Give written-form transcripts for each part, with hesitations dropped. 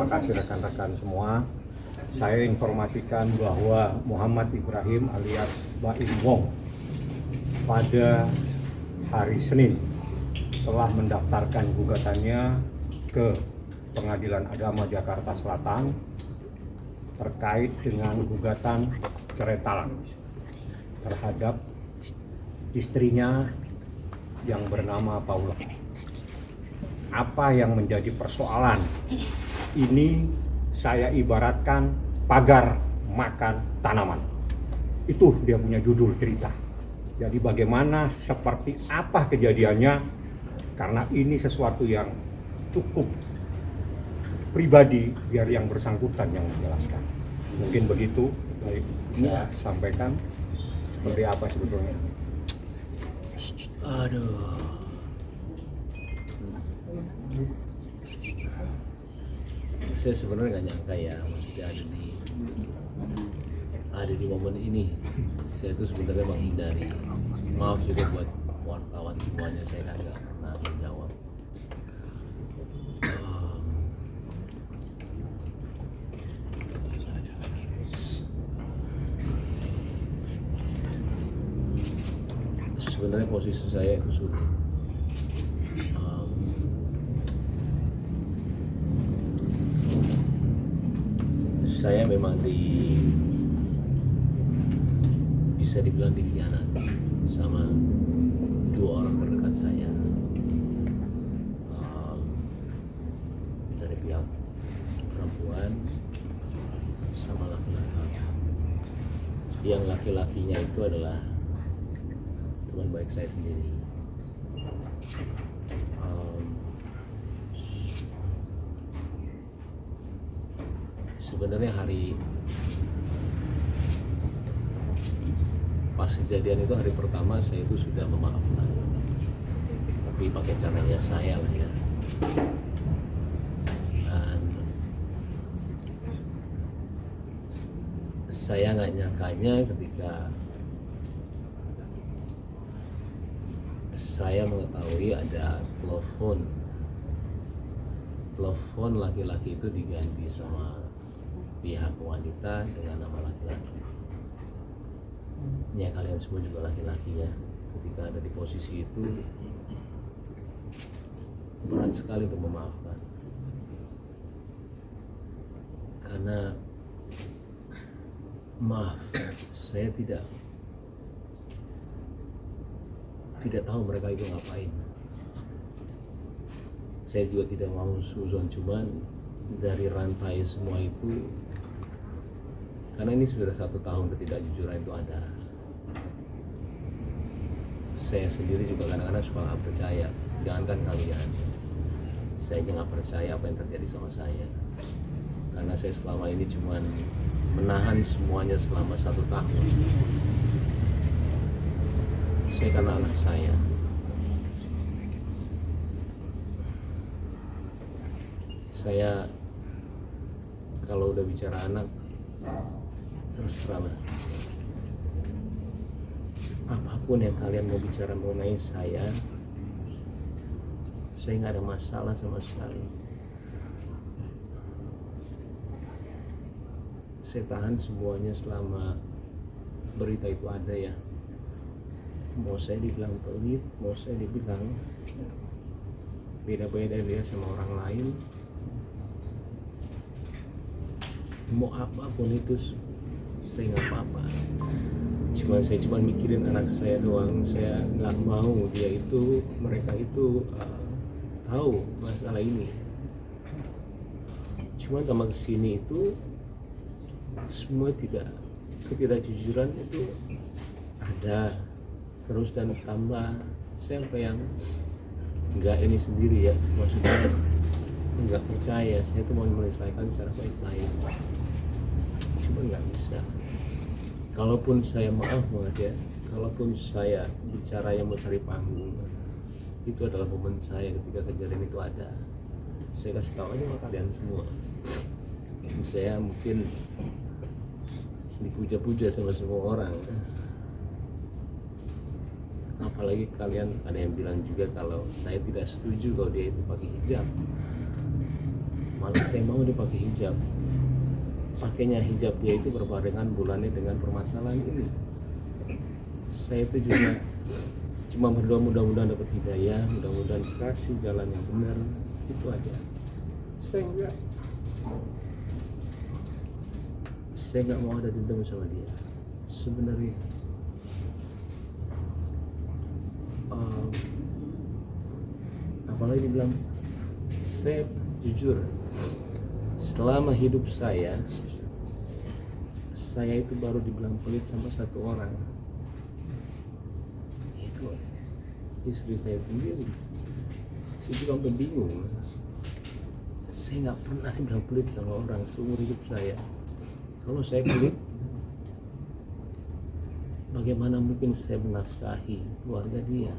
kasih rekan-rekan semua. Saya informasikan bahwa Muhammad Ibrahim alias Baim Wong pada hari Senin telah mendaftarkan gugatannya ke Pengadilan Agama Jakarta Selatan terkait dengan gugatan cerai talak terhadap istrinya yang bernama Paula. Apa yang menjadi persoalan ini saya ibaratkan pagar makan tanaman. Itu dia punya judul cerita. Jadi bagaimana, seperti apa kejadiannya, karena ini sesuatu yang cukup pribadi, biar yang bersangkutan yang menjelaskan. Mungkin begitu, baik saya sampaikan seperti apa sebetulnya. Aduh. Saya sebenarnya nggak nyangka ya, maksudnya ada di momen ini. Saya itu sebenarnya menghindari. Maaf juga buat wartawan semuanya, saya kan nggak pernah menjawab. Sebenarnya posisi saya itu sulit. Saya memang bisa dibilang dikhianati sama dua orang terdekat saya, dari pihak perempuan sama laki-laki. Yang laki-lakinya itu adalah teman baik saya sendiri. Sebenarnya pas kejadian itu, hari pertama saya itu sudah memaafkan, tapi pakai caranya saya lah ya. Dan saya nggak nyangkanya ketika saya mengetahui ada telepon laki-laki itu diganti sama pihak wanita dengan nama laki-laki. Ya, kalian semua juga laki-laki ya. Ketika ada di posisi itu, berat sekali untuk memaafkan. Karena maaf, saya tidak tahu mereka itu ngapain. Saya juga tidak mau suzon, cuman dari rantai semua itu, karena ini sudah 1 tahun ketidakjujuran itu ada. Saya sendiri juga kadang-kadang suka nggak percaya, jangankan kalian, saya aja nggak percaya apa yang terjadi sama saya. Karena saya selama ini cuman menahan semuanya selama 1 tahun. Saya karena anak saya. Saya kalau udah bicara anak, terus terang, apapun yang kalian mau bicara mengenai saya nggak ada masalah sama sekali. Saya tahan semuanya selama berita itu ada ya. Mau saya dibilang pelit, mau saya dibilang beda-beda dia sama orang lain, mau apapun itu saya nggak apa-apa. Saya cuma mikirin anak saya doang. Saya nggak mau mereka itu tahu masalah ini. Cuma sama kesini itu semua ketidakjujuran itu ada terus, dan tambah sampai yang nggak ini sendiri ya, maksudnya nggak percaya. Saya tuh mau menyelesaikan secara baik-baik, cuma nggak bisa. Kalaupun saya maaf banget ya, kalaupun saya bicara yang mencari panggung, itu adalah momen saya ketika kejadian itu ada. Saya kasih tahu aja sama kalian semua. Saya mungkin dipuja-puja sama semua orang, apalagi kalian ada yang bilang juga kalau saya tidak setuju kalau dia itu pakai hijab. malah saya mau dia pakai hijab. Pakainya hijab dia itu berbarengan bulannya dengan permasalahan ini. Saya itu juga cuma berdoa mudah-mudahan dapat hidayah, mudah-mudahan kasih jalan yang benar, itu aja. Saya nggak mau ada dendam sama dia sebenarnya. Apalagi dibilang, saya jujur selama hidup saya itu baru dibilang pelit sama satu orang, itu istri saya sendiri. Saya juga sampai bingung, saya nggak pernah dibilang pelit sama orang seumur hidup saya. Kalau saya pelit, bagaimana mungkin saya menafkahi keluarga dia?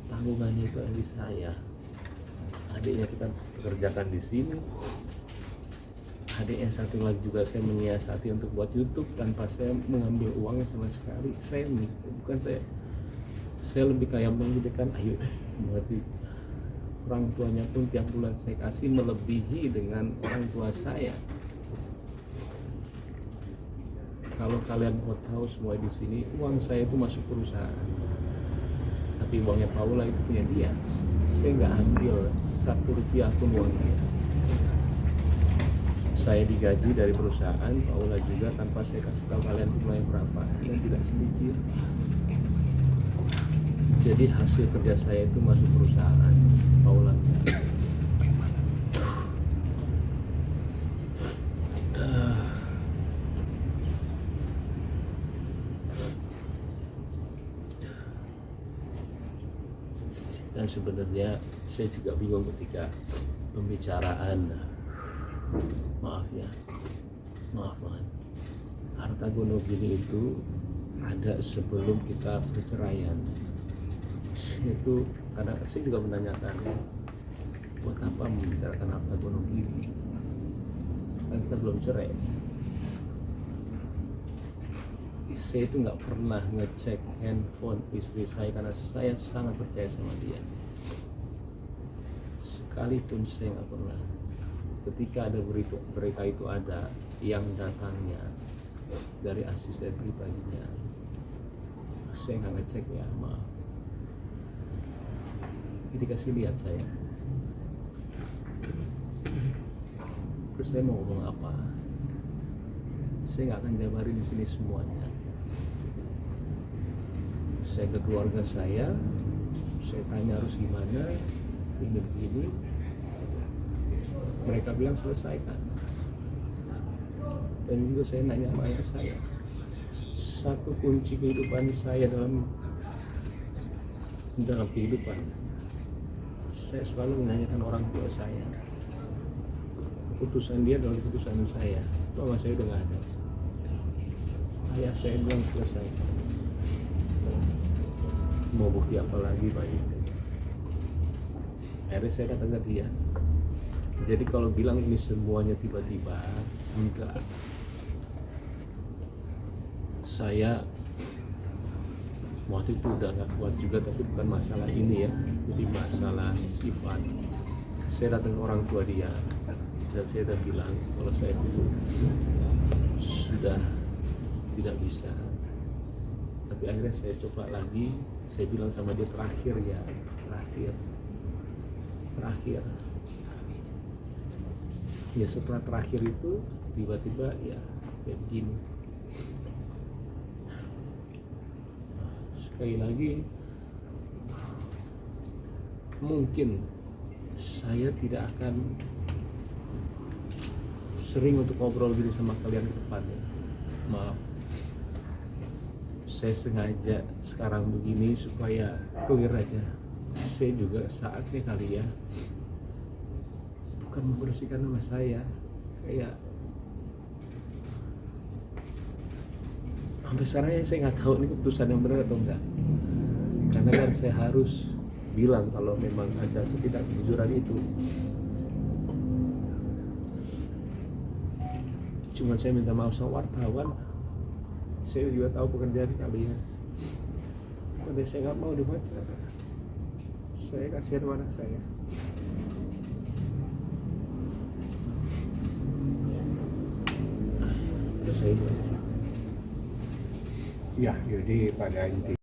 Tanggungannya itu ada di saya. Adiknya kita pekerjakan di sini. Adik yang satu lagi juga saya menyiasati untuk buat YouTube tanpa saya mengambil uangnya sama sekali. Saya lebih kayak mengidekan, ayo berarti orang tuanya pun tiap bulan saya kasih melebihi dengan orang tua saya. Kalau kalian mau tahu semua di sini, uang saya itu masuk perusahaan, tapi uangnya Paula itu punya dia. Saya nggak ambil 1 rupiah pun uang dia. Saya digaji dari perusahaan, Paula juga, tanpa saya kasih tahu kalian jumlahnya berapa, yang tidak sedikit. Jadi hasil kerja saya itu masuk perusahaan, Paula. Dan sebenarnya saya juga bingung ketika pembicaraan, maaf harta gonogini itu ada sebelum kita perceraian. Itu kadang saya juga menanyakan, buat apa membicarakan harta gonogini kan kita belum cerai. Saya itu nggak pernah ngecek handphone istri saya karena saya sangat percaya sama dia. Sekalipun saya nggak pernah. Ketika ada berita itu ada yang datangnya dari asisten pribadinya, saya nggak ngecek, ya maaf. Ini dikasih lihat saya. Terus saya mau ngomong apa? Saya nggak akan jabarin di sini semuanya. Saya ke keluarga saya tanya harus gimana, ini. Mereka bilang selesaikan. Dan juga saya nanya sama ayah saya, satu kunci kehidupan saya dalam kehidupan, saya selalu menanyakan orang tua saya. Keputusan dia adalah keputusan saya. Mama saya udah nggak ada. Ayah saya bilang selesai. Mau bukti apa lagi Pak? Akhirnya saya datang ke dia. Jadi kalau bilang ini semuanya tiba-tiba, enggak. Saya waktu itu udah nggak kuat juga, tapi bukan masalah ini ya. Jadi masalah sifat. Saya datang ke orang tua dia dan saya udah bilang kalau saya dulu sudah tidak bisa. Tapi akhirnya saya coba lagi. Saya bilang sama dia terakhir. Ya setelah terakhir itu tiba-tiba ya kayak begini. Sekali lagi, mungkin saya tidak akan sering untuk ngobrol gini sama kalian ke depannya. Maaf. Saya sengaja sekarang begini supaya clear aja. Saya juga saatnya kali ya, bukan membersihkan nama saya, kayak sampai sekarang saya nggak tahu ini keputusan yang benar atau enggak. Karena kan saya harus bilang kalau memang ada ketidakjujuran itu. Cuman saya minta maaf sama wartawan. Saya juga tahu pekerjaan kalian. Tapi saya nggak mau dibaca. Saya kasihan sama anak saya. selesai. Ya, jadi pada intinya